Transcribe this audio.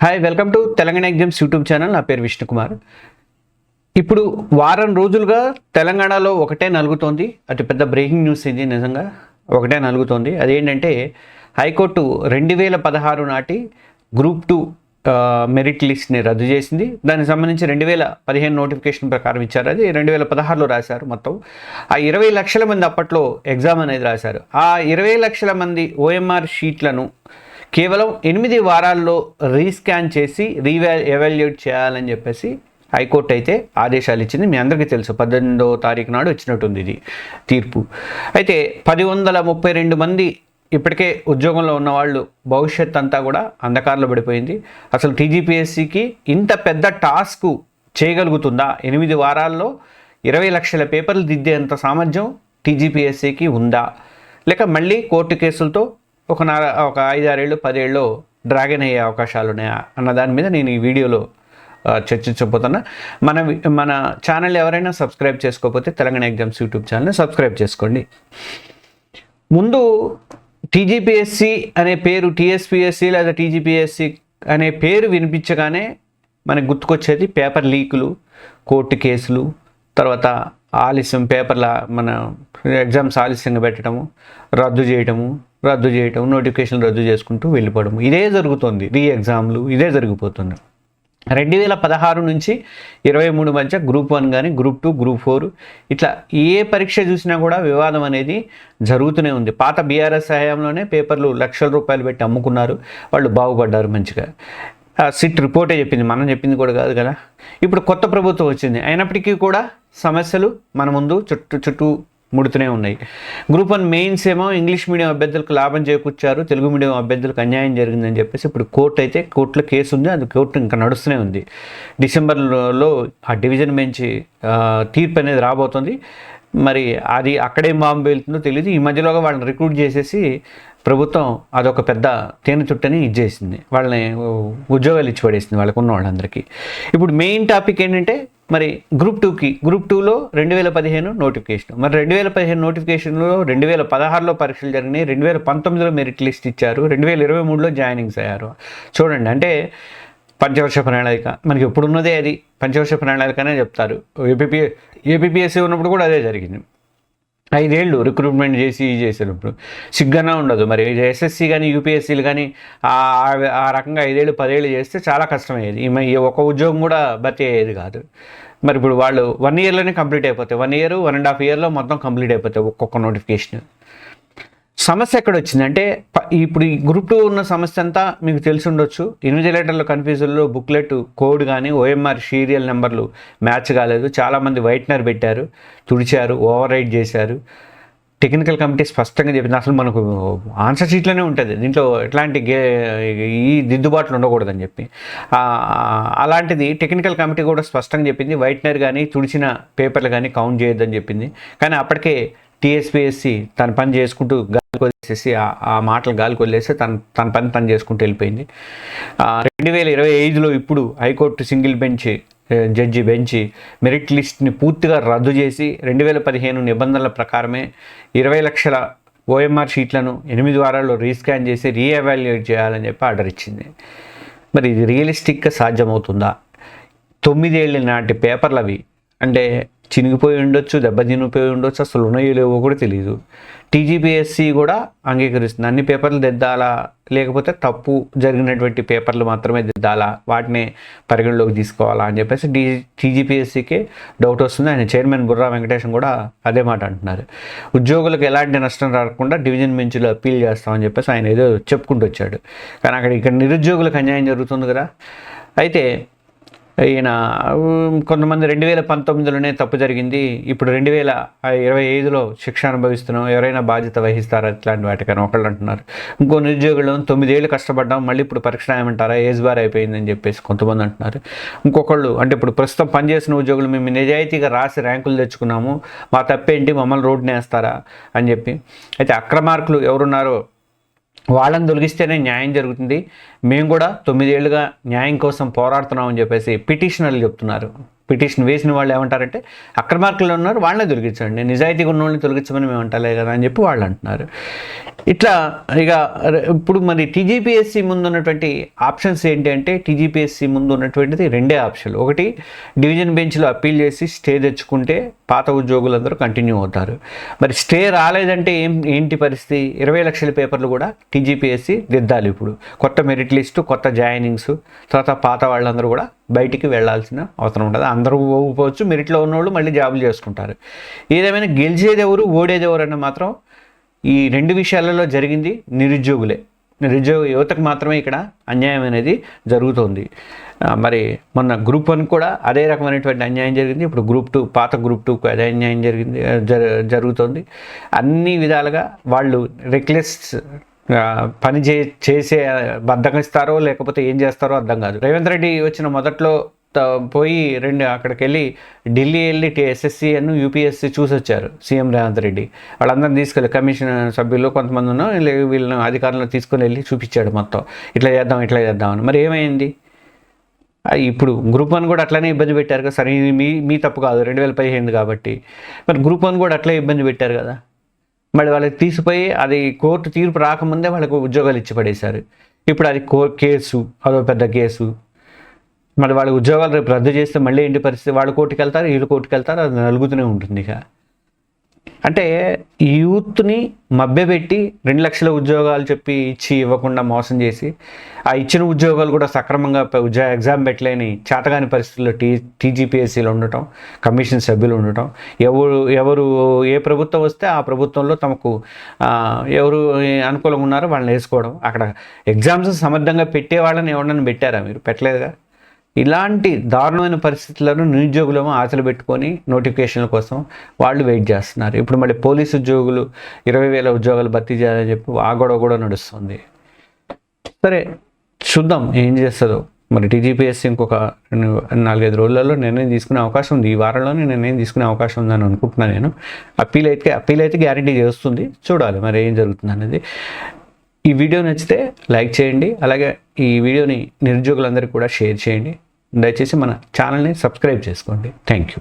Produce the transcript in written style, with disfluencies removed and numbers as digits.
Hi, welcome to Telangana exams YouTube channel. నా పేరు విష్ణుకుమార్. ఇప్పుడు వారం రోజులుగా తెలంగాణలో ఒకటే నలుగుతోంది. అతి పెద్ద బ్రేకింగ్ న్యూస్ ఇది. నిజంగా ఒకటే నలుగుతోంది. అదేంటంటే హైకోర్టు 2016 నాటి గ్రూప్ 2 మెరిట్ లిస్ట్ని రద్దు చేసింది. దానికి సంబంధించి 2015 నోటిఫికేషన్ ప్రకారం ఇచ్చారు. అది 2016లో రాశారు. మొత్తం ఆ 20 లక్షల మంది అప్పట్లో ఎగ్జామ్ అనేది రాశారు. ఆ 20 లక్షల మంది ఓఎంఆర్ షీట్లను కేవలం 8 వారాల్లో రీస్కాన్ చేసి ఎవాల్యుయేట్ చేయాలని చెప్పేసి హైకోర్టు అయితే ఆదేశాలు ఇచ్చింది. మీ అందరికీ తెలుసు, 18వ తారీఖు నాడు వచ్చినట్టుంది ఇది తీర్పు. అయితే 1032 మంది ఇప్పటికే ఉద్యోగంలో ఉన్నవాళ్ళు భవిష్యత్ అంతా కూడా అంధకారంలో పడిపోయింది. అసలు టీజీపీఎస్సీకి ఇంత పెద్ద టాస్క్ చేయగలుగుతుందా? 8 వారాల్లో 20 లక్షల పేపర్లు దిద్దేంత సామర్థ్యం టీజీపీఎస్సీకి ఉందా, లేక మళ్ళీ కోర్టు కేసులతో ఒక 5-6 ఏళ్ళు 10 ఏళ్ళు డ్రాగన్ అయ్యే అవకాశాలు ఉన్నాయా అన్న దాని మీద నేను ఈ వీడియోలో చర్చించబోతున్నా. మన ఛానల్ ఎవరైనా సబ్స్క్రైబ్ చేసుకోకపోతే తెలంగాణ ఎగ్జామ్స్ యూట్యూబ్ ఛానల్ని సబ్స్క్రైబ్ చేసుకోండి. ముందు టీజీపీఎస్సీ అనే పేరు, టీఎస్పీఎస్సీ లేదా టీజీపీఎస్సీ అనే పేరు వినిపించగానే మనకు గుర్తుకొచ్చేది పేపర్ లీకులు, కోర్టు కేసులు, తర్వాత ఆలస్యం పేపర్ల మన ఎగ్జామ్స్ ఆలస్యంగా పెట్టడము, రద్దు చేయటము, నోటిఫికేషన్ రద్దు చేసుకుంటూ వెళ్ళిపోవడము. ఇదే జరుగుతుంది. ఎగ్జామ్లు ఇదే జరిగిపోతుంది. 2016 నుంచి 23 మధ్య గ్రూప్ 1 కానీ, గ్రూప్ 2, గ్రూప్ 4 ఇట్లా ఏ పరీక్ష చూసినా కూడా వివాదం అనేది జరుగుతూనే ఉంది. పాత బీఆర్ఎస్ హయాంలోనే పేపర్లు లక్షల రూపాయలు పెట్టి అమ్ముకున్నారు. వాళ్ళు బాగుపడ్డారు మంచిగా. సిట్ రిపోర్టే చెప్పింది, మనం చెప్పింది కూడా కాదు కదా. ఇప్పుడు కొత్త ప్రభుత్వం వచ్చింది, అయినప్పటికీ కూడా సమస్యలు మన ముందు చుట్టూ ముడుతూనే ఉన్నాయి. గ్రూప్ 1 మెయిన్స్ ఏమో ఇంగ్లీష్ మీడియం అభ్యర్థులకు లాభం చేకూర్చారు, తెలుగు మీడియం అభ్యర్థులకు అన్యాయం జరిగిందని చెప్పేసి ఇప్పుడు కోర్టులో కేసు ఉంది. అది కోర్టు ఇంకా నడుస్తూనే ఉంది. డిసెంబర్లో ఆ డివిజన్ బెంచ్ తీర్పు అనేది రాబోతుంది. మరి అది అక్కడేం బాంబు వెళ్తుందో తెలియదు. ఈ మధ్యలోగా వాళ్ళని రిక్రూట్ చేసేసి ప్రభుత్వం అదొక పెద్ద తేనె చుట్టని ఇచ్చేసింది. వాళ్ళని ఉద్యోగాలు ఇచ్చి పడేసింది వాళ్ళకు ఉన్న వాళ్ళందరికీ. ఇప్పుడు మెయిన్ టాపిక్ ఏంటంటే మరి గ్రూప్ 2లో 2015 నోటిఫికేషన్. మరి 2015 నోటిఫికేషన్లో 2016లో పరీక్షలు జరిగినాయి, 2019లో మెరిట్ లిస్ట్ ఇచ్చారు, 2023లో జాయినింగ్స్ అయ్యారు. చూడండి, అంటే పంచవర్ష ప్రణాళిక మనకి ఎప్పుడున్నదే అది పంచవర్ష ప్రణాళికనే చెప్తారు. ఏపీఎస్సీ ఉన్నప్పుడు కూడా అదే జరిగింది. 5 ఏళ్ళు రిక్రూట్మెంట్ చేసినప్పుడు సిగ్గానే ఉండదు. మరి ఎస్ఎస్సి కానీ యూపీఎస్సీలు కానీ ఆ రకంగా 5 ఏళ్ళు 10 ఏళ్ళు చేస్తే చాలా కష్టమయ్యేది. ఈ ఒక ఉద్యోగం కూడా భర్తీ అయ్యేది కాదు. మరి ఇప్పుడు వాళ్ళు 1 ఇయర్లోనే కంప్లీట్ అయిపోతాయి. 1 ఇయర్ 1.5 ఇయర్లో మొత్తం కంప్లీట్ అయిపోతాయి ఒక్కొక్క నోటిఫికేషన్. సమస్య ఎక్కడ వచ్చిందంటే ఇప్పుడు ఈ గ్రూప్ 2 ఉన్న సమస్య అంతా మీకు తెలిసి ఉండొచ్చు. ఇన్విజిలేటర్ల కన్ఫ్యూజన్లో బుక్లెట్ కోడ్ కానీ ఓఎంఆర్ సీరియల్ నెంబర్లు మ్యాచ్ కాలేదు. చాలామంది వైట్నర్ పెట్టారు, తుడిచారు, ఓవర్ రైట్ చేశారు. టెక్నికల్ కమిటీ స్పష్టంగా చెప్పింది అసలు మనకు ఆన్సర్ షీట్లోనే ఉంటుంది, దీంట్లో ఎట్లాంటి ఈ దిద్దుబాట్లు ఉండకూడదని చెప్పి. అలాంటిది టెక్నికల్ కమిటీ కూడా స్పష్టంగా చెప్పింది. వైట్నర్ కానీ తుడిచిన పేపర్లు కానీ కౌంట్ చేయొద్దని చెప్పింది. కానీ అప్పటికే టీఎస్పీఎస్సీ తన పని చేసుకుంటూ గాలికి వదిలేసేసి ఆ మాటలు గాలికి వదిలేసి తన పని తను చేసుకుంటూ వెళ్ళిపోయింది. 2025లో ఇప్పుడు high court single judge bench merit లిస్ట్ని పూర్తిగా రద్దు చేసి 2015 నిబంధనల ప్రకారమే 20 లక్షల ఓఎంఆర్ షీట్లను 8 వారాల్లో రీస్కాన్ చేసి రీఎవాల్యుయేట్ చేయాలని చెప్పి ఆర్డర్ ఇచ్చింది. మరి ఇది రియలిస్టిక్గా సాధ్యమవుతుందా? 9 ఏళ్ళ నాటి పేపర్లు అవి, అంటే చినిగిపోయి ఉండొచ్చు, దెబ్బతినిపోయి ఉండొచ్చు, అసలు ఉన్నాయో లేవో కూడా తెలియదు. టీజీపీఎస్సీ కూడా అంగీకరిస్తుంది. అన్ని పేపర్లు దిద్దాలా, లేకపోతే తప్పు జరిగినటువంటి పేపర్లు మాత్రమే దిద్దాలా, వాటిని పరిగణలోకి తీసుకోవాలా అని చెప్పేసి టీజీపీఎస్సీకే డౌట్ వస్తుంది. ఆయన చైర్మన్ బుర్రా వెంకటేశం కూడా అదే మాట అంటున్నారు. ఉద్యోగులకు ఎలాంటి నష్టం రాకుండా డివిజన్ బెంచ్లో అప్పీల్ చేస్తామని చెప్పేసి ఆయన ఏదో చెప్పుకుంటూ వచ్చాడు. కానీ ఇక్కడ నిరుద్యోగులకు అన్యాయం జరుగుతుంది కదా. అయితే ఈయన కొంతమంది 2019లోనే తప్పు జరిగింది, ఇప్పుడు 2025లో శిక్ష అనుభవిస్తున్నాం, ఎవరైనా బాధ్యత వహిస్తారా ఇట్లాంటి వాటికని ఒకళ్ళు అంటున్నారు. ఇంకో నిరుద్యోగులు 9 ఏళ్ళు కష్టపడ్డాం, మళ్ళీ ఇప్పుడు పరీక్ష రాయమంటారా, ఏజ్ బార్ అయిపోయిందని చెప్పేసి కొంతమంది అంటున్నారు. ఇంకొకళ్ళు అంటే ఇప్పుడు ప్రస్తుతం పనిచేసిన ఉద్యోగులు మేము నిజాయితీగా రాసి ర్యాంకులు తెచ్చుకున్నాము, మా తప్పేంటి, మమ్మల్ని రోడ్డునే వేస్తారా అని చెప్పి. అయితే అక్రమార్కులు ఎవరున్నారో వాళ్ళని తొలగిస్తేనే న్యాయం జరుగుతుంది, మేము కూడా 9 ఏళ్ళుగా న్యాయం కోసం పోరాడుతున్నామని చెప్పేసి పిటిషనర్లు చెప్తున్నారు. పిటిషన్ వేసిన వాళ్ళు ఏమంటారంటే అక్రమార్కులు ఉన్నారు, వాళ్ళనే తొలగించండి, నిజాయితీగా ఉన్న వాళ్ళని తొలగించమని మేము అంటలే కదా అని చెప్పి వాళ్ళు అంటున్నారు. ఇట్లా ఇక ఇప్పుడు మరి టీజీపీఎస్సీ ముందు ఉన్నటువంటి ఆప్షన్స్ ఏంటి అంటే, టీజీపీఎస్సీ ముందు ఉన్నటువంటిది రెండే ఆప్షన్లు. ఒకటి, డివిజన్ బెంచ్లో అప్పీల్ చేసి స్టే తెచ్చుకుంటే పాత ఉద్యోగులందరూ కంటిన్యూ అవుతారు. మరి స్టే రాలేదంటే ఏంటి పరిస్థితి? 20 లక్షల పేపర్లు కూడా టీజీపీఎస్సీ దిద్దాలి. ఇప్పుడు కొత్త మెరిట్ లిస్టు, కొత్త జాయినింగ్స్, తర్వాత పాత వాళ్ళందరూ కూడా బయటికి వెళ్లాల్సిన అవసరం ఉంటుంది. అందరూ పోవచ్చు, మెరిట్లో ఉన్నవాళ్ళు మళ్ళీ జాబులు చేసుకుంటారు. ఏదేమైనా గెలిచేది ఎవరు, ఓడేది ఎవరు అన్న మాత్రం ఈ రెండు విషయాలలో జరిగింది నిరుద్యోగ యువతకు మాత్రమే ఇక్కడ అన్యాయం అనేది జరుగుతుంది. మరి మొన్న గ్రూప్ 1 కూడా అదే రకమైనటువంటి అన్యాయం జరిగింది. ఇప్పుడు పాత గ్రూప్ 2కు అదే అన్యాయం జరుగుతుంది. అన్ని విధాలుగా వాళ్ళు రెక్లెస్ పని చేసే బద్దకిస్తారో లేకపోతే ఏం చేస్తారో అర్థం కాదు. రేవంత్ రెడ్డి వచ్చిన మొదట్లో పోయి అక్కడికి ఢిల్లీ వెళ్ళి ఎస్ఎస్సి యూపీఎస్సీ చూసి వచ్చారు సీఎం రేవంత్ రెడ్డి. వాళ్ళందరినీ తీసుకెళ్ళి కమిషన్ సభ్యులు కొంతమంది వీళ్ళని అధికారులను తీసుకొని వెళ్ళి చూపించాడు మొత్తం, ఇట్లా చేద్దాం అని. మరి ఏమైంది? ఇప్పుడు గ్రూప్ 1 కూడా అట్లనే ఇబ్బంది పెట్టారు కదా. సరే, ఇది మీ తప్పు కాదు, 2015 కాబట్టి. మరి గ్రూప్ 1 కూడా అట్లే ఇబ్బంది పెట్టారు కదా. మళ్ళీ వాళ్ళకి తీసిపోయి అది కోర్టు తీర్పు రాకముందే వాళ్ళకు ఉద్యోగాలు ఇచ్చి పడేశారు. ఇప్పుడు అది కేసు, అదో పెద్ద కేసు. మరి వాళ్ళ ఉద్యోగాలు రేపు రద్దు చేస్తే మళ్ళీ ఏంటి పరిస్థితి? వాళ్ళు కోర్టుకు వెళ్తారు, వీళ్ళు కోర్టుకు వెళ్తారు, అది నలుగుతూనే ఉంటుంది. ఇక అంటే ఈ యూత్ని మభ్యపెట్టి 2 లక్షల ఉద్యోగాలు చెప్పి ఇవ్వకుండా మోసం చేసి, ఆ ఇచ్చిన ఉద్యోగాలు కూడా సక్రమంగా ఎగ్జామ్ పెట్టలేని చేతగాని పరిస్థితుల్లో టీజీపీఎస్సీలో ఉండటం, కమిషన్ సభ్యులు ఉండటం, ఎవరు ఏ ప్రభుత్వం వస్తే ఆ ప్రభుత్వంలో తమకు ఎవరు అనుకూలంగా ఉన్నారో వాళ్ళని వేసుకోవడం. అక్కడ ఎగ్జామ్స్ సమర్థంగా పెట్టే వాళ్ళని ఎవరినైనా పెట్టారా మీరు? పెట్టలేదుగా. ఇలాంటి దారుణమైన పరిస్థితులను నిరుద్యోగులేమో ఆశలు పెట్టుకొని నోటిఫికేషన్ల కోసం వాళ్ళు వెయిట్ చేస్తున్నారు. ఇప్పుడు మళ్ళీ పోలీసు ఉద్యోగులు 20,000 ఉద్యోగాలు భర్తీ చేయాలని చెప్పి ఆ గొడవ కూడా నడుస్తుంది. సరే, చూద్దాం ఏం చేస్తుందో. మరి టీజీపీఎస్సీ ఇంకొక 4-5 రోజులలో నిర్ణయం తీసుకునే అవకాశం ఉంది. ఈ వారంలోనే నిర్ణయం తీసుకునే అవకాశం ఉందని అనుకుంటున్నాను నేను. అప్పీల్ అయితే గ్యారంటీ చేస్తుంది. చూడాలి మరి ఏం జరుగుతుంది అనేది. ఈ వీడియో నచ్చితే లైక్ చేయండి, అలాగే ఈ వీడియోని నిరుద్యోగులందరికీ కూడా షేర్ చేయండి. దయచేసి మన ఛానల్ని సబ్స్క్రైబ్ చేసుకోండి. Thank you.